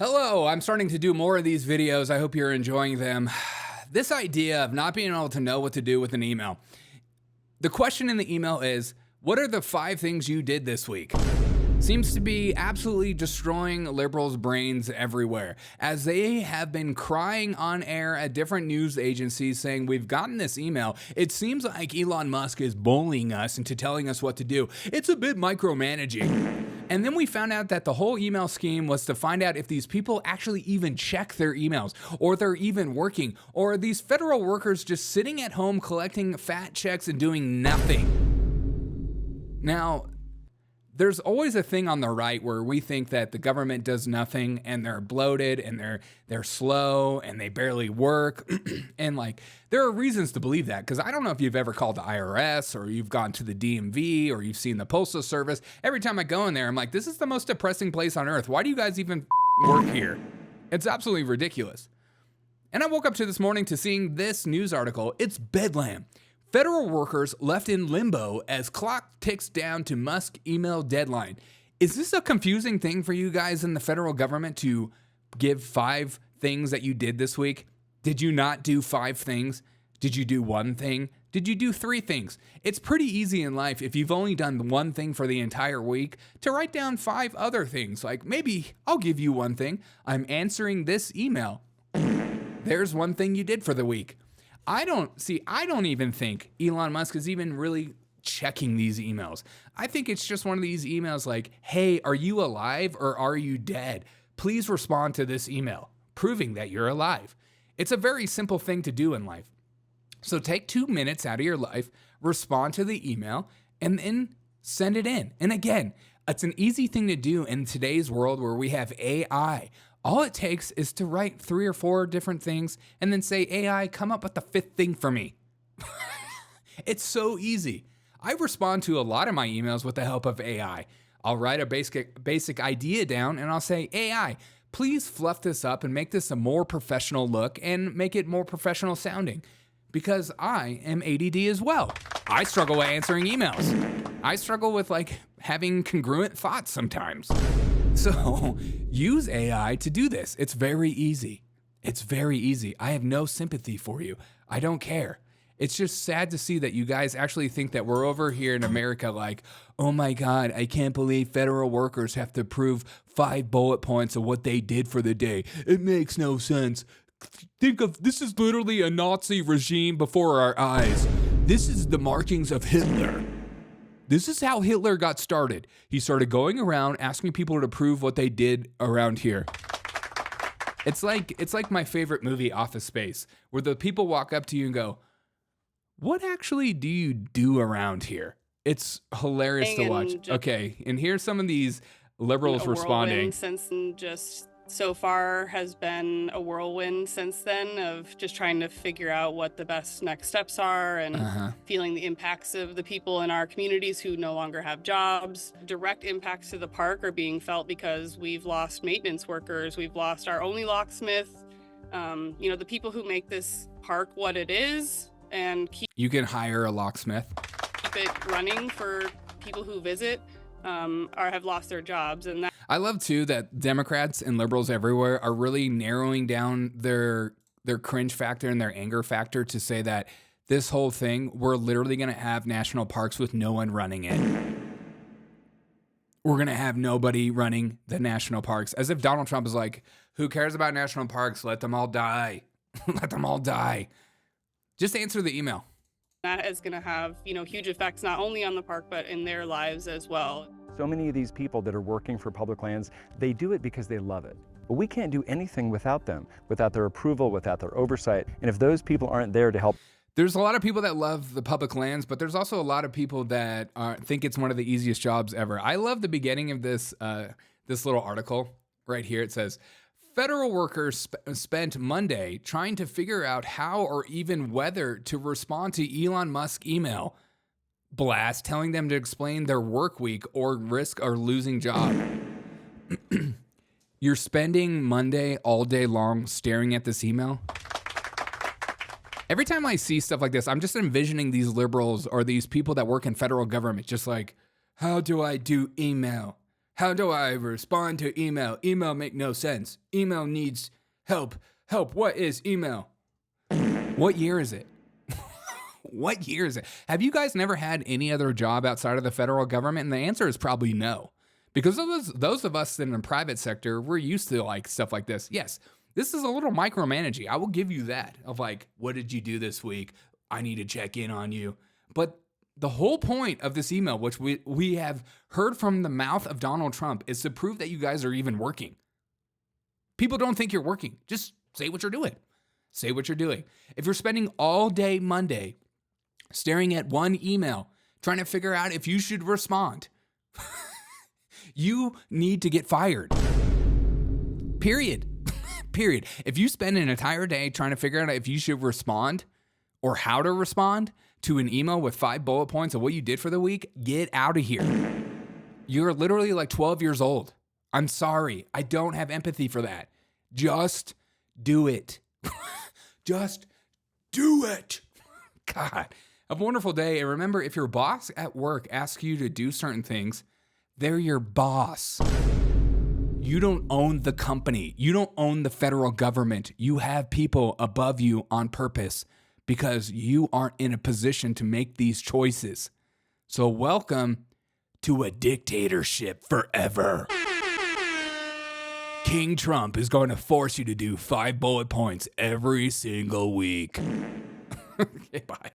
Hello, I'm starting to do more of these videos. I hope you're enjoying them. This idea of not being able to know what to do with an email. The question in the email is, what are the 5 things you did this week? Seems to be absolutely destroying liberals' brains everywhere, as they have been crying on air at different news agencies saying, we've gotten this email. It seems like Elon Musk is bullying us into telling us what to do. It's a bit micromanaging. And then we found out that the whole email scheme was to find out if these people actually even check their emails, or they're even working, or are these federal workers just sitting at home collecting fat checks and doing nothing? Now, there's always a thing on the right where we think that the government does nothing and they're bloated and they're slow and they barely work. And like, there are reasons to believe that, because I don't know if you've ever called the IRS or you've gone to the DMV or you've seen the Postal Service. Every time I go in there, I'm like, this is the most depressing place on earth. Why do you guys even work here? It's absolutely ridiculous. And I woke up to this morning to seeing this news article. It's bedlam. Federal workers left in limbo as clock ticks down to Musk email deadline. Is this a confusing thing for you guys in the federal government to give 5 things that you did this week? Did you not do 5 things? Did you do 1 thing? Did you do 3 things? It's pretty easy in life if you've only done 1 thing for the entire week to write down 5 other things. Like, maybe I'll give you 1 thing. I'm answering this email. There's 1 thing you did for the week. I don't even think Elon Musk is even really checking these emails. I think it's just one of these emails like, hey, are you alive or are you dead? Please respond to this email, proving that you're alive. It's a very simple thing to do in life. So take 2 minutes out of your life, respond to the email, and then send it in. And again, it's an easy thing to do in today's world where we have AI. All it takes is to write 3 or 4 different things and then say, AI, come up with the 5th thing for me. It's so easy. I respond to a lot of my emails with the help of AI. I'll write a basic idea down and I'll say, AI, please fluff this up and make this a more professional look and make it more professional sounding. Because I am ADD as well. I struggle with answering emails. I struggle with having congruent thoughts sometimes. So use AI to do this. It's very easy. It's very easy. I have no sympathy for you. I don't care. It's just sad to see that you guys actually think that we're over here in America like, oh my God, I can't believe federal workers have to prove 5 bullet points of what they did for the day. It makes no sense. Think of, this is literally a Nazi regime before our eyes. This is the markings of Hitler. This is how Hitler got started. He started going around asking people to prove what they did around here. It's like my favorite movie, Office Space, where the people walk up to you and go, what actually do you do around here? It's hilarious to watch. Okay, and here's some of these liberals responding. Since just so far has been a whirlwind since then of just trying to figure out what the best next steps are and feeling the impacts of the people in our communities who no longer have jobs. Direct impacts to the park are being felt because we've lost maintenance workers, we've lost our only locksmith, the people who make this park what it is and you can hire a locksmith. Keep it running for people who visit have lost their jobs. And that I love too that Democrats and liberals everywhere are really narrowing down their cringe factor and their anger factor to say that this whole thing, we're literally going to have national parks with no one running it. We're going to have nobody running the national parks, as if Donald Trump is like, who cares about national parks? Let them all die. Let them all die. Just answer the email. That is going to have, huge effects not only on the park, but in their lives as well. So many of these people that are working for public lands, they do it because they love it. But we can't do anything without them, without their approval, without their oversight. And if those people aren't there to help. There's a lot of people that love the public lands, but there's also a lot of people that think it's one of the easiest jobs ever. I love the beginning of this little article right here. It says, federal workers spent Monday trying to figure out how or even whether to respond to Elon Musk email blast telling them to explain their work week or risk or losing job. You're spending Monday all day long staring at this email. Every time I see stuff like this, I'm just envisioning these liberals or these people that work in federal government just like, how do I do email? How do I respond to email? Email make no sense. Email needs help. Help. What is email? What year is it? What year is it? Have you guys never had any other job outside of the federal government? And the answer is probably no. Because those of us in the private sector, we're used to like stuff like this. Yes, this is a little micromanaging. I will give you that of like, what did you do this week? I need to check in on you. But the whole point of this email, which we have heard from the mouth of Donald Trump, is to prove that you guys are even working. People don't think you're working. Just say what you're doing. Say what you're doing. If you're spending all day Monday staring at one email, trying to figure out if you should respond, you need to get fired. Period. Period. If you spend an entire day trying to figure out if you should respond or how to respond to an email with 5 bullet points of what you did for the week, get out of here. You're literally like 12 years old. I'm sorry. I don't have empathy for that. Just do it. Just do it. God, have a wonderful day. And remember, if your boss at work asks you to do certain things, they're your boss. You don't own the company. You don't own the federal government. You have people above you on purpose because you aren't in a position to make these choices. So welcome to a dictatorship forever. King Trump is going to force you to do 5 bullet points every single week. Okay, bye.